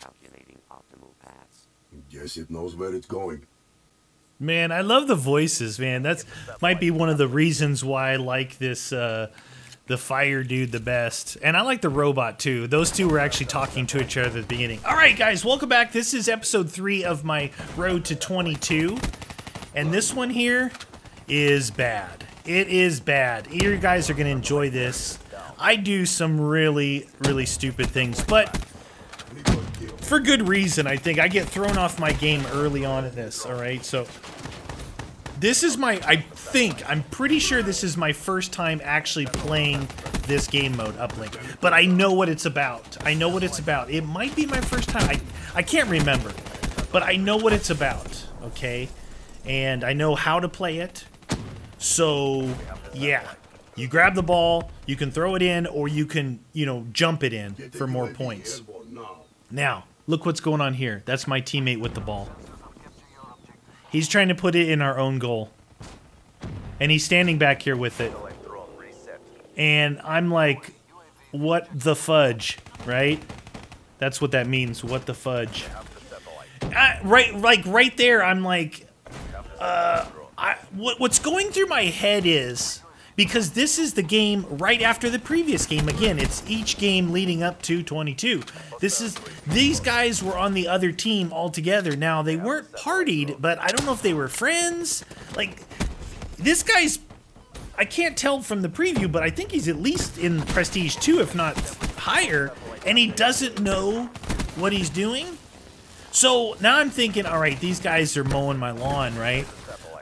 Calculating optimal paths. Guess it knows where it's going. Man, I love the voices, man. That's might be one of the reasons why I like this, the fire dude the best. And I like the robot, too. Those two were actually talking to each other at the beginning. All right, guys, welcome back. This is episode 3 of my road to 22. And this one here is bad. It is bad. You guys are going to enjoy this. I do some really, really stupid things, but for good reason, I think. I get thrown off my game early on in this, all right? So this is my, I'm pretty sure this is my first time actually playing this game mode, Uplink. But I know what it's about. I know what it's about. It might be my first time. I can't remember. But I know what it's about, okay? And I know how to play it. So, yeah. You grab the ball, you can throw it in, or you can, you know, jump it in for more points. Now, look what's going on here. That's my teammate with the ball. He's trying to put it in our own goal. And he's standing back here with it. And I'm like, what the fudge, right? That's what that means, what the fudge. Right there, I'm like, what's going through my head is, because this is the game right after the previous game. Again, it's each game leading up to 22. These guys were on the other team altogether. Now, they weren't partied, but I don't know if they were friends. Like, this guy's, I can't tell from the preview, but I think he's at least in Prestige 2, if not higher, and he doesn't know what he's doing. So now I'm thinking, all right, these guys are mowing my lawn, right?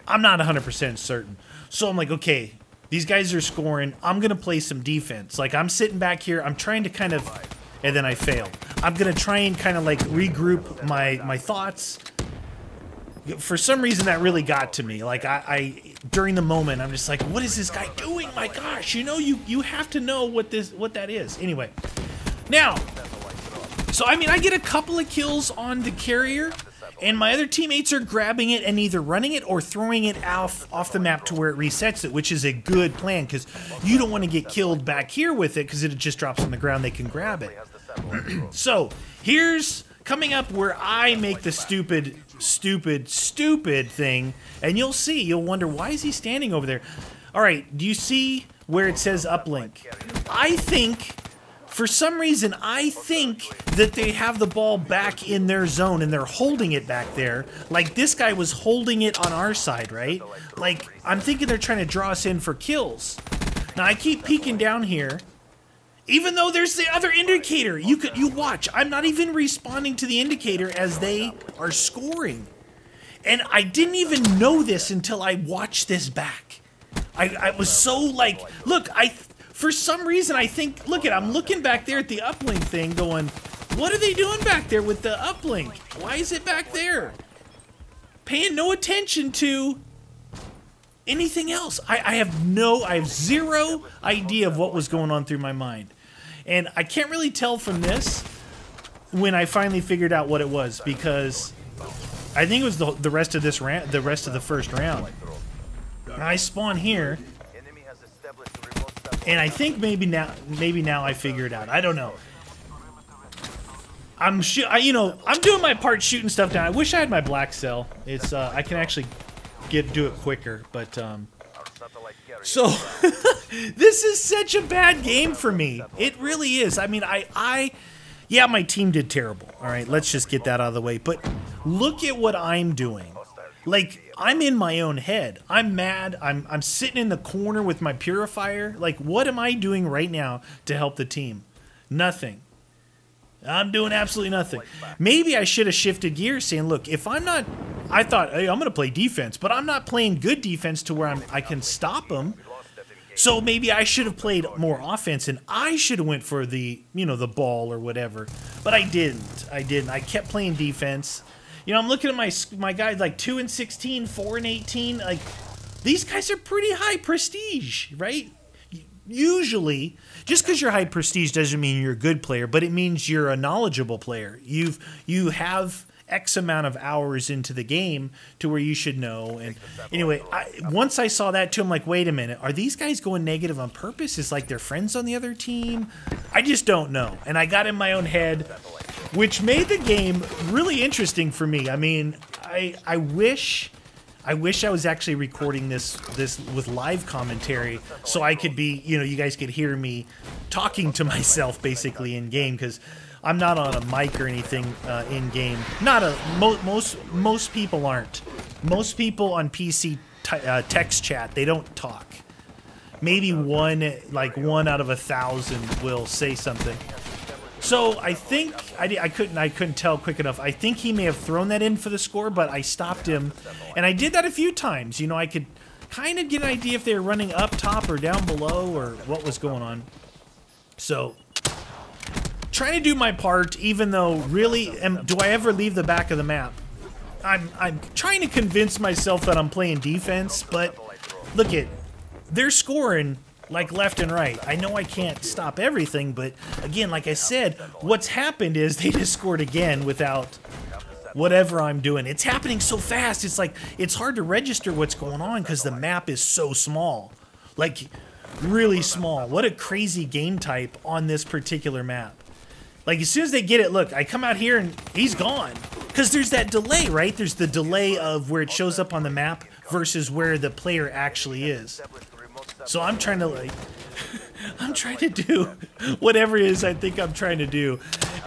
I'm not 100% certain. So I'm like, okay, these guys are scoring. I'm going to play some defense. Like, I'm sitting back here. I'm trying to kind of, and then I fail. I'm going to try and kind of like regroup my thoughts. For some reason, that really got to me. Like, during the moment, I'm just like, what is this guy doing? My gosh, you know, you have to know what that is. Anyway, now, so I mean, I get a couple of kills on the carrier, and my other teammates are grabbing it and either running it or throwing it off the map to where it resets it, which is a good plan, because you don't want to get killed back here with it, because it just drops on the ground. They can grab it. So here's coming up where I make the stupid thing, and you'll wonder, why is he standing over there? All right, do you see where it says uplink? I think, for some reason, I think that they have the ball back in their zone and they're holding it back there. Like this guy was holding it on our side, right? Like, I'm thinking they're trying to draw us in for kills. Now, I keep peeking down here. Even though there's the other indicator, you watch. I'm not even responding to the indicator as they are scoring. And I didn't even know this until I watched this back. I was so like, look, for some reason, I think, I'm looking back there at the uplink thing going, what are they doing back there with the uplink? Why is it back there? Paying no attention to anything else. I have zero idea of what was going on through my mind. And I can't really tell from this when I finally figured out what it was, because I think it was the rest of the first round. And I spawn here. And I think maybe now I figure it out. I don't know. I'm doing my part shooting stuff down. I wish I had my black cell. It's I can actually do it quicker, but so this is such a bad game for me. It really is. I mean, yeah, my team did terrible. All right, let's just get that out of the way. But look at what I'm doing. Like, I'm in my own head. I'm mad. I'm sitting in the corner with my purifier. Like, what am I doing right now to help the team? Nothing. I'm doing absolutely nothing. Maybe I should have shifted gears, saying, look, if I'm not, I thought, hey, I'm going to play defense, but I'm not playing good defense to where I can stop them. So maybe I should have played more offense, and I should have went for the, the ball or whatever. But I didn't. I kept playing defense. I'm looking at my guys, like 2 and 16, 4 and 18. Like, these guys are pretty high prestige, right? Usually, just because you're high prestige doesn't mean you're a good player, but it means you're a knowledgeable player. You have X amount of hours into the game to where you should know. And anyway, once I saw that too, I'm like, wait a minute, are these guys going negative on purpose? Is like their friends on the other team? I just don't know. And I got in my own head. which made the game really interesting for me. I mean, I wish I was actually recording this with live commentary, so I could be, you know, you guys could hear me talking to myself basically in game, because I'm not on a mic or anything in game. Most people aren't. Most people on PC text chat, they don't talk. Maybe one out of 1,000 will say something. So I think I couldn't tell quick enough. I think he may have thrown that in for the score, but I stopped him, and I did that a few times. You know, I could kind of get an idea if they were running up top or down below or what was going on. So trying to do my part, even though really, do I ever leave the back of the map? I'm trying to convince myself that I'm playing defense, but look at, they're scoring like left and right. I know I can't stop everything, but again, like I said, what's happened is they just scored again without whatever I'm doing. It's happening so fast. It's like, it's hard to register what's going on because the map is so small. Like, really small. What a crazy game type on this particular map. Like, as soon as they get it, look, I come out here and he's gone. Because there's that delay, right? There's the delay of where it shows up on the map versus where the player actually is. So I'm trying to, like, I'm trying to do whatever it is I think I'm trying to do.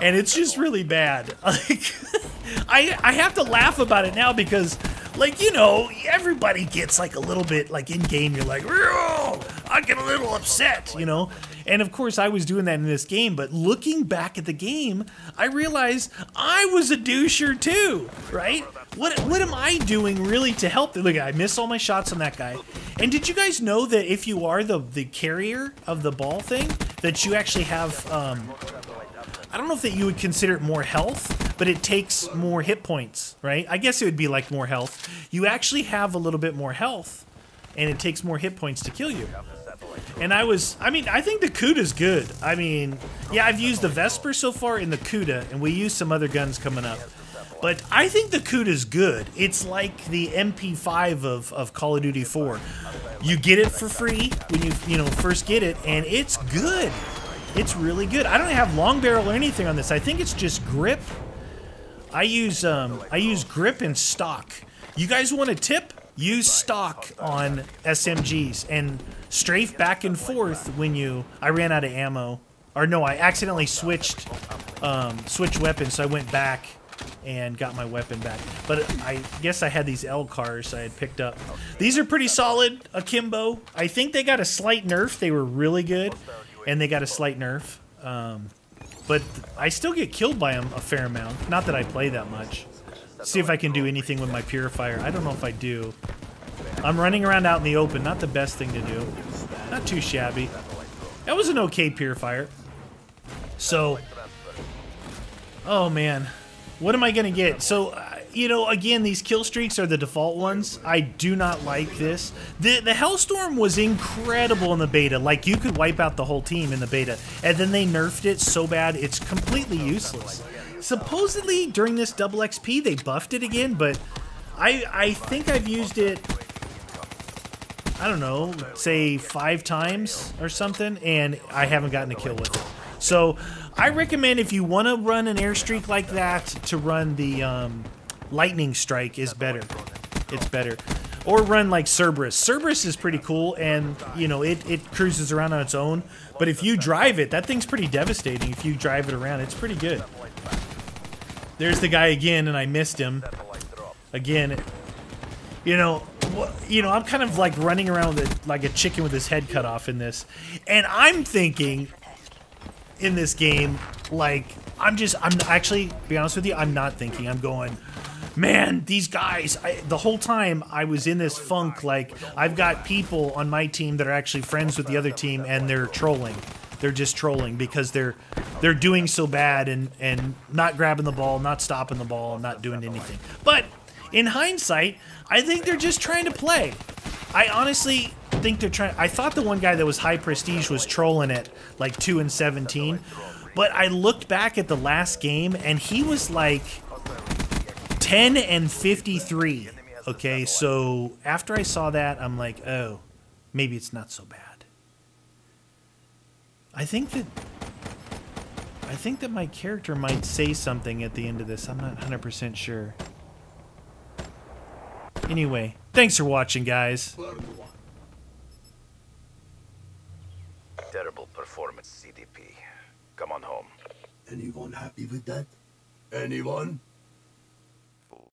And it's just really bad. Like, I have to laugh about it now because, like, you know, everybody gets, like, a little bit, like, in-game, you're like, I get a little upset, you know? And, of course, I was doing that in this game, but looking back at the game, I realized I was a doucher, too, right? What am I doing, really, to help? Look, I missed all my shots on that guy. And did you guys know that if you are the carrier of the ball thing, that you actually have, I don't know if that you would consider it more health, but it takes more hit points, right? I guess it would be like more health. You actually have a little bit more health, and it takes more hit points to kill you. And I think the Kuda's good. I mean, yeah, I've used the Vesper so far in the Kuda, and we use some other guns coming up. But I think the Kuda's good. It's like the MP5 of Call of Duty 4. You get it for free when you first get it, and it's good. It's really good. I don't have long barrel or anything on this. I think it's just grip. I use grip and stock. You guys want a tip? Use stock on SMGs and strafe back and forth when I ran out of ammo. Or no, I accidentally switched weapons, so I went back and got my weapon back. But I guess I had these L cars I had picked up. These are pretty solid, akimbo. I think they got a slight nerf. They were really good, and they got a slight nerf. But I still get killed by them a fair amount. Not that I play that much. See if I can do anything with my purifier. I don't know if I do. I'm running around out in the open. Not the best thing to do. Not too shabby. That was an okay purifier. So, oh man, what am I gonna get? So, you know, again, these kill streaks are the default ones. I do not like this. The Hellstorm was incredible in the beta. Like, you could wipe out the whole team in the beta, and then they nerfed it so bad it's completely useless. Supposedly, during this double XP, they buffed it again, but I think I've used it, I don't know, say 5 times or something, and I haven't gotten a kill with it. So, I recommend if you want to run an airstreak like that, to run the Lightning Strike is better. It's better. Or run like Cerberus. Cerberus is pretty cool, and, you know, it cruises around on its own, but if you drive it, that thing's pretty devastating. If you drive it around, it's pretty good. There's the guy again, and I missed him. Again, you know, I'm kind of like running around with it, like a chicken with his head cut off in this. And I'm thinking, in this game, like, I'm actually, to be honest with you, I'm not thinking. I'm going, man, these guys, the whole time I was in this funk, like, I've got people on my team that are actually friends with the other team, and they're trolling. They're just trolling because they're doing so bad and not grabbing the ball, not stopping the ball, not doing anything. But in hindsight, I think they're just trying to play. I honestly think they're trying. I thought the one guy that was high prestige was trolling it, like 2-17. But I looked back at the last game, and he was like 10-53. Okay, so after I saw that, I'm like, oh, maybe it's not so bad. I think I think that my character might say something at the end of this. I'm not 100% sure. Anyway, thanks for watching, guys. Terrible performance, CDP. Come on home. Anyone happy with that? Anyone?